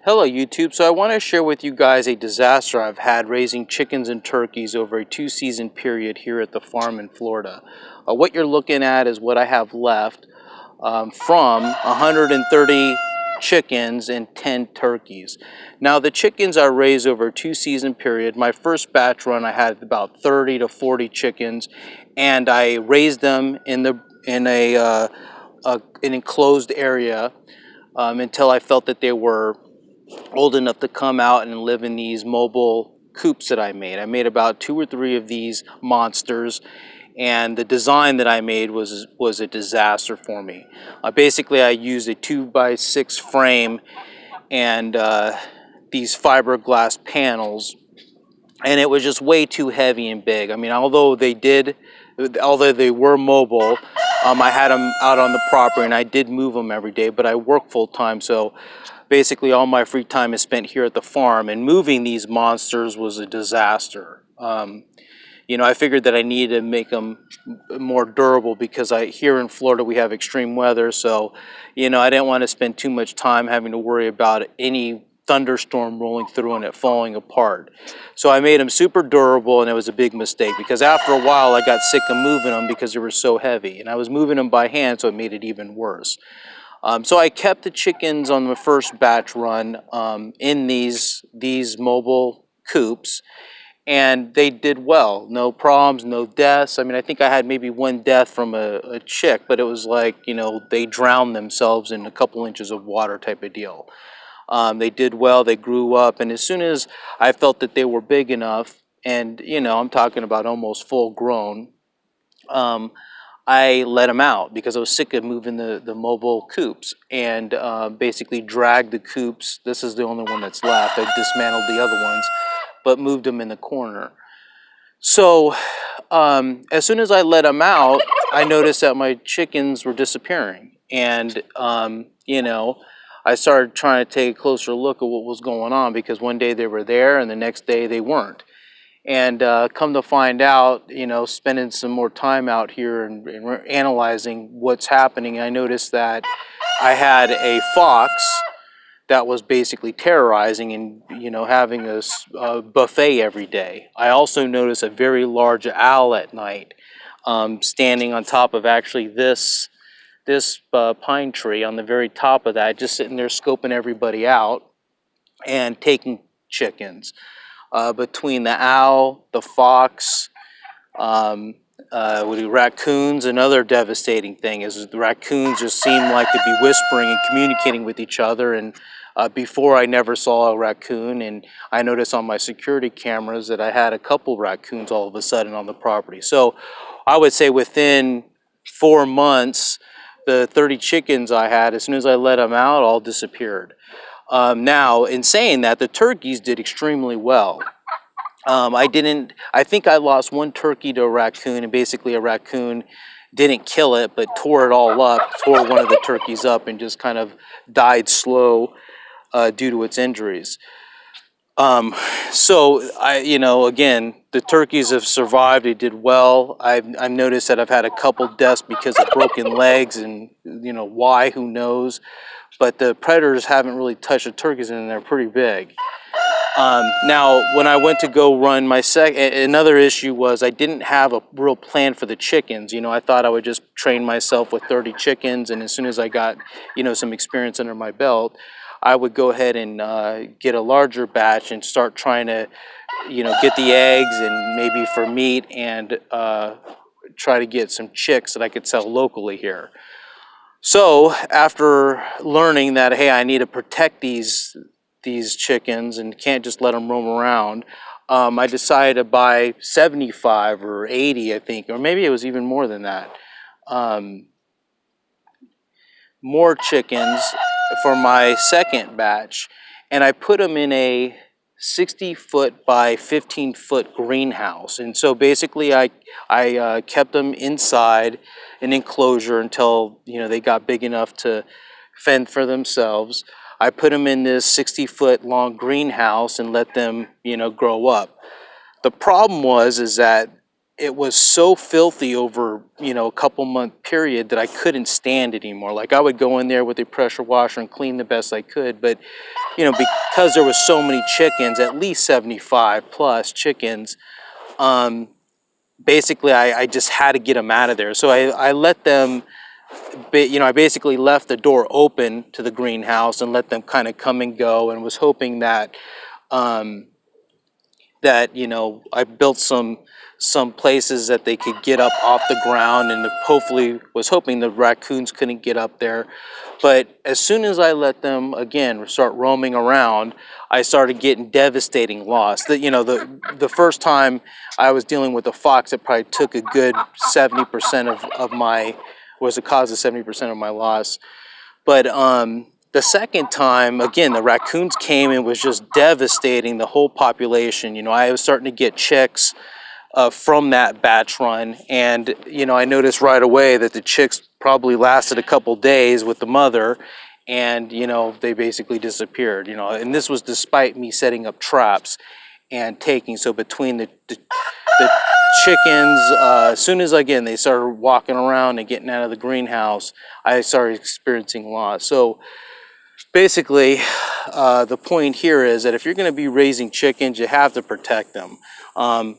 Hello YouTube. So I want to share with you guys a disaster I've had raising chickens and turkeys over a 2-season period here at the farm in Florida. What you're looking at is what I have left from 130 chickens and 10 turkeys. Now the chickens I raised over a 2-season period. My first batch run I had about 30 to 40 chickens, and I raised them in an enclosed area until I felt that they were old enough to come out and live in these mobile coops that I made. I made about 2 or 3 of these monsters, and the design that I made was a disaster for me. Basically, I used a 2x6 frame and these fiberglass panels, and it was just way too heavy and big. I mean, although they were mobile, I had them out on the property and I did move them every day, but I work full time, so basically all my free time is spent here at the farm, and moving these monsters was a disaster. I figured that I needed to make them more durable because here in Florida we have extreme weather, so I didn't want to spend too much time having to worry about any thunderstorm rolling through and it falling apart. So I made them super durable, and it was a big mistake because after a while I got sick of moving them because they were so heavy, and I was moving them by hand, so it made it even worse. So I kept the chickens on the first batch run in these mobile coops, and they did well. No problems, no deaths. I mean, I think I had maybe 1 death from a chick, but it was like, they drowned themselves in a couple inches of water type of deal. They did well, they grew up, and as soon as I felt that they were big enough, and I'm talking about almost full grown, I let them out because I was sick of moving the mobile coops, and basically dragged the coops. This is the only one that's left. I dismantled the other ones, but moved them in the corner. So as soon as I let them out, I noticed that my chickens were disappearing, and I started trying to take a closer look at what was going on, because one day they were there and the next day they weren't. And come to find out, spending some more time out here and analyzing what's happening, I noticed that I had a fox that was basically terrorizing and having a buffet every day. I also noticed a very large owl at night, standing on top of actually this pine tree, on the very top of that, just sitting there scoping everybody out and taking chickens. Between the owl, the fox, raccoons, another devastating thing is the raccoons just seem like to be whispering and communicating with each other. And before, I never saw a raccoon, and I noticed on my security cameras that I had a couple raccoons all of a sudden on the property. So I would say within 4 months, the 30 chickens I had, as soon as I let them out, all disappeared. Now, in saying that, the turkeys did extremely well. I think I lost 1 turkey to a raccoon, and basically a raccoon didn't kill it, but tore it all up, tore one of the turkeys up, and just kind of died slow due to its injuries. Again, the turkeys have survived. They did well. I've noticed that I've had a couple deaths because of broken legs, and why, who knows. But the predators haven't really touched the turkeys, and they're pretty big. Now, when I went to go run my another issue was I didn't have a real plan for the chickens. I thought I would just train myself with 30 chickens, and as soon as I got, some experience under my belt, I would go ahead and get a larger batch and start trying to, get the eggs and maybe for meat, and try to get some chicks that I could sell locally here. So after learning that, hey, I need to protect these chickens and can't just let them roam around, I decided to buy 75 or 80, I think, or maybe it was even more than that, more chickens for my second batch, and I put them in a 60-foot by 15-foot greenhouse. And so basically I kept them inside an enclosure until they got big enough to fend for themselves. I put them in this 60-foot long greenhouse and let them grow up. The problem is that it was so filthy over, a couple month period that I couldn't stand it anymore. Like, I would go in there with a pressure washer and clean the best I could, but because there was so many chickens, at least 75 plus chickens, basically I just had to get them out of there. So I let them, I basically left the door open to the greenhouse and let them kind of come and go, and was hoping that um, I built some places that they could get up off the ground, and hopefully was hoping the raccoons couldn't get up there. But as soon as I let them again start roaming around, I started getting devastating loss. The first time I was dealing with a fox, it probably took a good 70% of my was the cause of 70% of my loss. But the second time, again, the raccoons came and was just devastating the whole population. I was starting to get chicks from that batch run, and I noticed right away that the chicks probably lasted a couple days with the mother, and they basically disappeared. And this was despite me setting up traps and taking. So between the chickens, as soon as again they started walking around and getting out of the greenhouse, I started experiencing loss. So basically, the point here is that if you're going to be raising chickens, you have to protect them.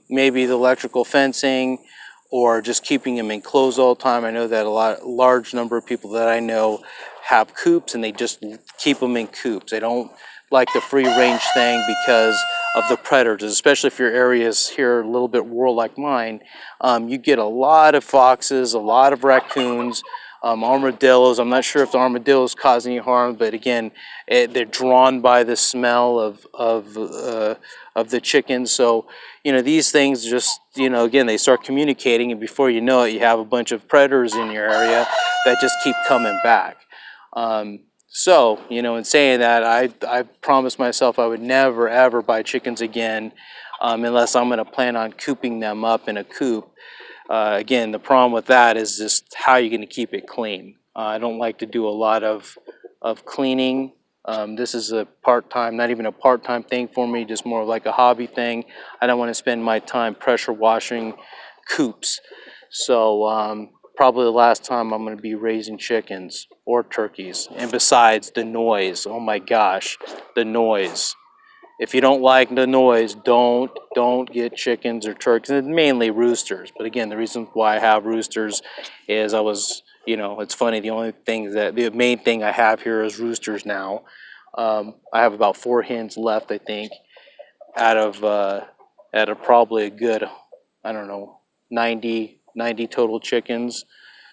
Maybe the electrical fencing, or just keeping them enclosed all the time. I know that large number of people that I know have coops, and they just keep them in coops. They don't like the free range thing because of the predators, especially if your area is here a little bit rural like mine. You get a lot of foxes, a lot of raccoons, armadillos. I'm not sure if the armadillos cause any harm, but again, they're drawn by the smell of the chickens. So these things just again, they start communicating, and before you know it, you have a bunch of predators in your area that just keep coming back. So in saying that, I promised myself I would never ever buy chickens again, unless I'm going to plan on cooping them up in a coop. Again, the problem with that is just how you're going to keep it clean. I don't like to do a lot of cleaning. This is a part-time, not even a part-time thing for me, just more like a hobby thing. I don't want to spend my time pressure washing coops. So probably the last time I'm going to be raising chickens or turkeys. And besides, the noise. Oh my gosh, the noise. If you don't like the noise, don't get chickens or turkeys, and mainly roosters. But again, the reason why I have roosters is it's funny, the main thing I have here is roosters now. I have about 4 hens left, I think, out of probably a good, I don't know, 90 total chickens.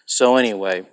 So anyway,